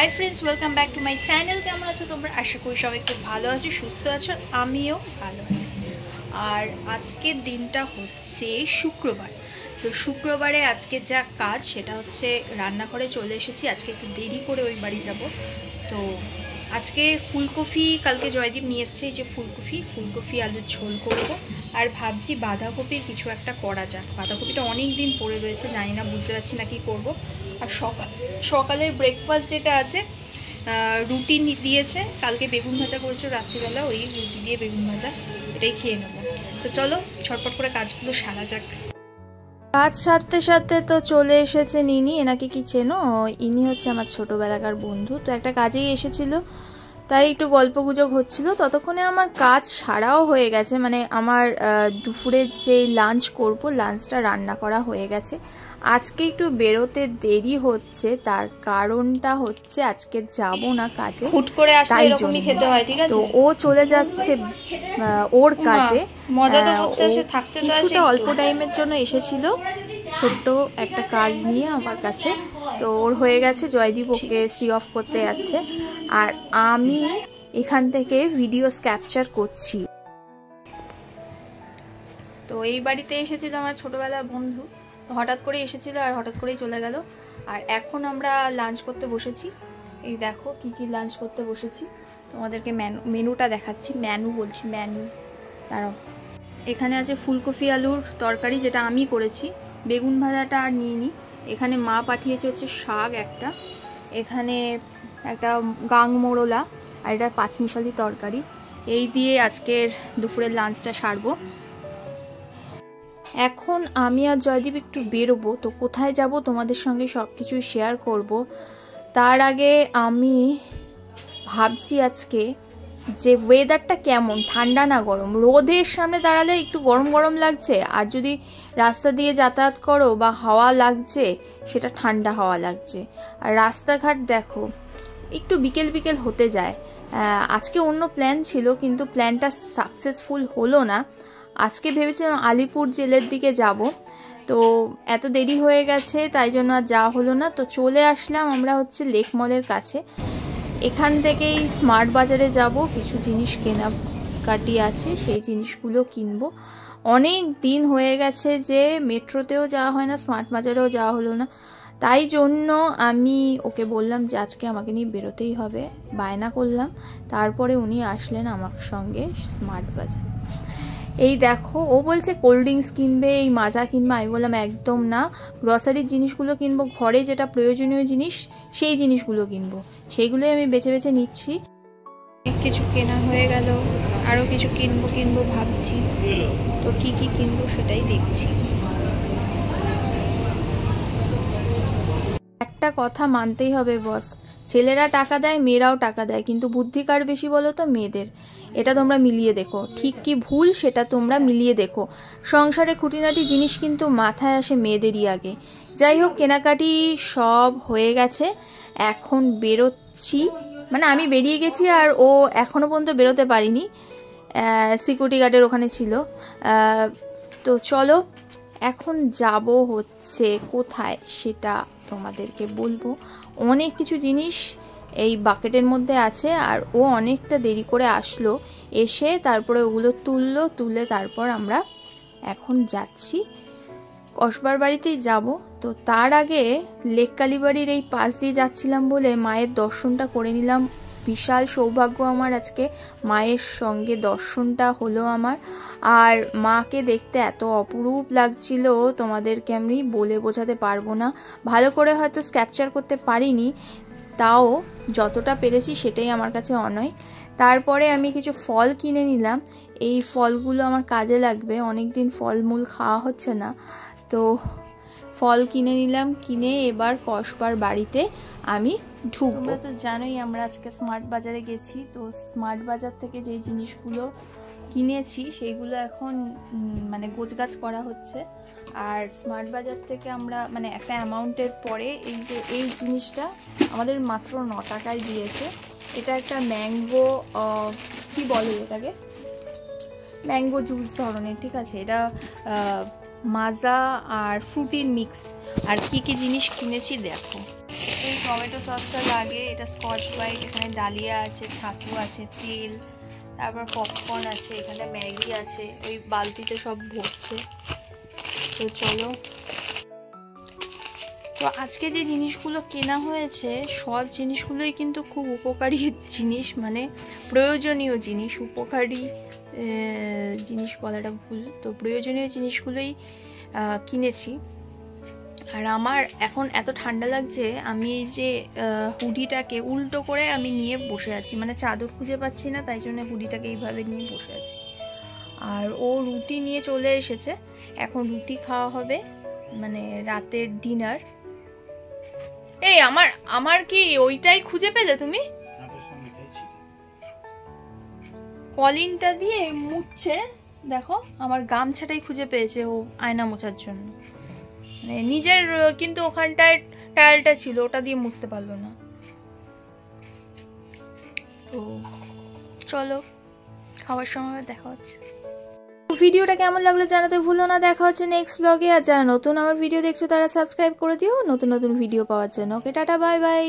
High friends welcome back to my channel केमन आछो तोमरा आशा करी सबाई खूब भालो आछो सुस्थ आछो आमिও भालो आছি। আর আজকের দিনটা হচ্ছে শুক্রবার। তো শুক্রবারে আজকে যা কাজ সেটা হচ্ছে রান্নাঘরে চলে এসেছি। আজকে একটু দেরি করে ওই বাড়ি যাব। তো আজকে ফুলকপি কালকে জয়দীপ নিয়ে এসেছে, যে ফুলকপি আলুর ঝোল করব। আর ভাবছি বাঁধাকপির কিছু একটা করা যাক। বাঁধাকপিটা অনেক দিন পড়ে রয়েছে, জানি না, বুঝতে পারছি না কি করব। আর সকালের ব্রেকফাস্ট যেটা আছে রুটি দিয়েছে, কালকে বেগুন ভাজা করেছে রাত্রিবেলা, ওই রুটি দিয়ে বেগুন ভাজা, এটাই খেয়ে নেবো। তো চলো ছটপট করে কাজগুলো সারা যাক। কাজ সারতে সারতে তো চলে এসেছে নিনি। এনাকে কি চেনো? ইনি হচ্ছে আমার ছোটোবেলাকার বন্ধু। তো একটা কাজেই এসেছিল, তাই একটু গল্প গুজব হচ্ছিল। ততক্ষণে আমার কাজ সারাও হয়ে গেছে, মানে আমার দুপুরের যে লাঞ্চ করব লাঞ্চটা রান্না করা হয়ে গেছে। আজকে একটু বেরোতে দেরি হচ্ছে, তার কারণটা হচ্ছে আজকে যাব না কাজে, হুট করে আসলে এরকমই খেতে হয়, ঠিক আছে? তো ও চলে যাচ্ছে ওর কাজে। মজা তো করতে আসে, থাকতে তো আসে। অল্প টাইমের জন্য এসেছিল ছোট্ট একটা কাজ নিয়ে আমার কাছে। তো ওর হয়ে গেছে, জয়দীপ ওকে সি অফ করতে যাচ্ছে, আর আমি এখান থেকে ভিডিওস ক্যাপচার করছি। তো এই বাড়িতে এসেছিল আমার ছোটবেলার বন্ধু, হঠাৎ করে এসেছিল আর হঠাৎ করেই চলে গেল। আর এখন আমরা লাঞ্চ করতে বসেছি। এই দেখো কি কি লাঞ্চ করতে বসেছি, তোমাদেরকে মেনুটা দেখাচ্ছি। মেনু দাঁড়াও। এখানে আছে ফুলকপি আলুর তরকারি, যেটা আমি করেছি। বেগুন ভাজাটা আর নিইনি। এখানে মা পাঠিয়েছে হচ্ছে শাক একটা, এখানে একটা গাং মোড়লা, আর এটা পাঁচমিশালি তরকারি। এই দিয়ে আজকের দুপুরের লাঞ্চটা সারবো। এখন আমি আর জয়দীপ একটু বেরোবো। তো কোথায় যাব তোমাদের সঙ্গে সব কিছুই শেয়ার করব। তার আগে আমি ভাবছি আজকে যে ওয়েদারটা কেমন, ঠান্ডা না গরম। রোদের সামনে দাঁড়ালে একটু গরম গরম লাগছে, আর যদি রাস্তা দিয়ে যাতায়াত করো বা হাওয়া লাগছে, সেটা ঠান্ডা হাওয়া লাগছে। আর রাস্তাঘাট দেখো একটু বিকেল বিকেল হতে যায়। আজকে অন্য প্ল্যান ছিল, কিন্তু প্ল্যানটা সাকসেসফুল হলো না। আজকে ভেবেছিলাম আলিপুর জেলের দিকে যাব, তো এত দেরি হয়ে গেছে, তাই জন্য আর যাওয়া হলো না। তো চলে আসলাম আমরা হচ্ছে লেক মলের কাছে। এখান থেকেই স্মার্ট বাজারে যাব, কিছু জিনিস কেনাকাটি আছে, সেই জিনিসগুলো কিনবো। অনেক দিন হয়ে গেছে যে মেট্রোতেও যাওয়া হয় না, স্মার্ট বাজারেও যাওয়া হলো না। তাই জন্য আমি ওকে বললাম যে আজকে আমাকে নিয়ে বেরোতেই হবে, বায়না করলাম। তারপরে উনি আসলেন আমার সঙ্গে স্মার্ট বাজার। এই দেখো, ও বলছে কোল্ড ড্রিঙ্কস কিনবে, এই মাজা কিনবে। আমি বললাম একদম না, গ্রসারির জিনিসগুলো কিনবো, ঘরে যেটা প্রয়োজনীয় জিনিস সেই জিনিসগুলো কিনবো। সেইগুলোই আমি বেছে বেছে নিচ্ছি। কিছু কেনা হয়ে গেল, আরও কিছু কিনবো ভাবছি। তো কি কি কিনবো সেটাই দেখছি। একটা কথা মানতেই হবে বস, ছেলেরা টাকা দেয়, মেয়েরাও টাকা দেয়, কিন্তু বুদ্ধি কার বেশি বলো তো? মেয়েদের। এটা তোমরা মিলিয়ে দেখো, ঠিক কি ভুল সেটা তোমরা মিলিয়ে দেখো। সংসারে খুঁটিনাটি জিনিস কিন্তু মাথায় আসে মেয়েদেরই আগে। যাই হোক, কেনাকাটি সব হয়ে গেছে, এখন বেরোচ্ছি। মানে আমি বেরিয়ে গেছি, আর ও এখনো পর্যন্ত বেরোতে পারিনি, সিকিউরিটি গার্ডের ওখানে ছিল। তো চলো এখন যাব হচ্ছে কোথায় সেটা তোমাদেরকে বলবো। অনেক কিছু জিনিস এই বাকেটের মধ্যে আছে, আর ও অনেকটা দেরি করে আসলো, এসে তারপরে ওগুলো তুলে তারপর আমরা এখন যাচ্ছি কসবার বাড়িতেই যাব। তো তার আগে লেক কালীবাড়ির এই পাশ দিয়ে যাচ্ছিলাম বলে মায়ের দর্শনটা করে নিলাম। বিশাল সৌভাগ্য আমার, আজকে মায়ের সঙ্গে দর্শনটা হলো আমার। আর মাকে দেখতে এত অপরূপ লাগছিল, তোমাদেরকে আমি বলে বোঝাতে পারবো না। ভালো করে হয়তো ক্যাপচার করতে পারিনি, তাও যতটা পেরেছি সেটাই আমার কাছে অনেক। তারপরে আমি কিছু ফল কিনে নিলাম, এই ফলগুলো আমার কাজে লাগবে, অনেক দিন ফলমূল খাওয়া হচ্ছে না। তো ফল কিনে নিলাম, কিনে এবার কসবার বাড়িতে আমি ঢুকবো। তোমরা তো জানোই আমরা আজকে স্মার্ট বাজারে গেছি। তো স্মার্ট বাজার থেকে যে জিনিসগুলো কিনেছি সেইগুলো এখন মানে গোছগাছ করা হচ্ছে। আর স্মার্ট বাজার থেকে আমরা মানে একটা অ্যামাউন্টের পরে এই জিনিসটা আমাদের মাত্র 9 টাকায় দিয়েছে। এটা একটা ম্যাঙ্গো, কি বলে এটাকে, ম্যাঙ্গো জুস ধরনের, ঠিক আছে? এটা মাজা আর ফ্রুটির মিক্স। আর কি কি জিনিস কিনেছি দেখো। এই টমেটো সসটা লাগে, এটা স্কচ ব্রাইট, এখানে ডালিয়া আছে, ছাতু আছে, তেল, তারপর পপকর্ন আছে, এখানে ম্যাগি আছে, ওই বালতিতে সব ভরছে। তো চলো, তো আজকে যে জিনিসগুলো কেনা হয়েছে সব জিনিসগুলোই কিন্তু খুব উপকারী জিনিস, মানে প্রয়োজনীয় জিনিস। উপকারী জিনিস বলাটা ভুল, তো প্রয়োজনীয় জিনিসগুলোই কিনেছি। আর আমার এখন এত ঠান্ডা লাগছে, আমি এই যে হুডিটাকে উল্টো করে আমি নিয়ে বসে আছি, মানে চাদর খুঁজে পাচ্ছি না, তাই জন্য হুডিটাকে এইভাবে নিয়ে বসে আছি। আর ও রুটি নিয়ে চলে এসেছে, এখন রুটি খাওয়া হবে, মানে রাতের ডিনার। এই আমার কি ওইটাই খুঁজে পেলে তুমি? কলিনটা দিয়ে মুছছে, দেখো আমার গামছাটাই খুঁজে পেয়েছে ও আয়না মোছার জন্য, মানে নিজের কিন্তু ওখানটায় টায়ালটা ছিল, ওটা দিয়ে মুছতে পারলো না। তো চলো, খাওয়ার সময় দেখা হচ্ছে। ভিডিওটা কেমন লাগলো জানাতে ভুলো না। দেখা হচ্ছে নেক্সট ব্লগে। আর যারা নতুন আমার ভিডিও দেখছো তারা সাবস্ক্রাইব করে দিও নতুন নতুন ভিডিও পাওয়ার জন্য। ওকে, টাটা, বাই বাই।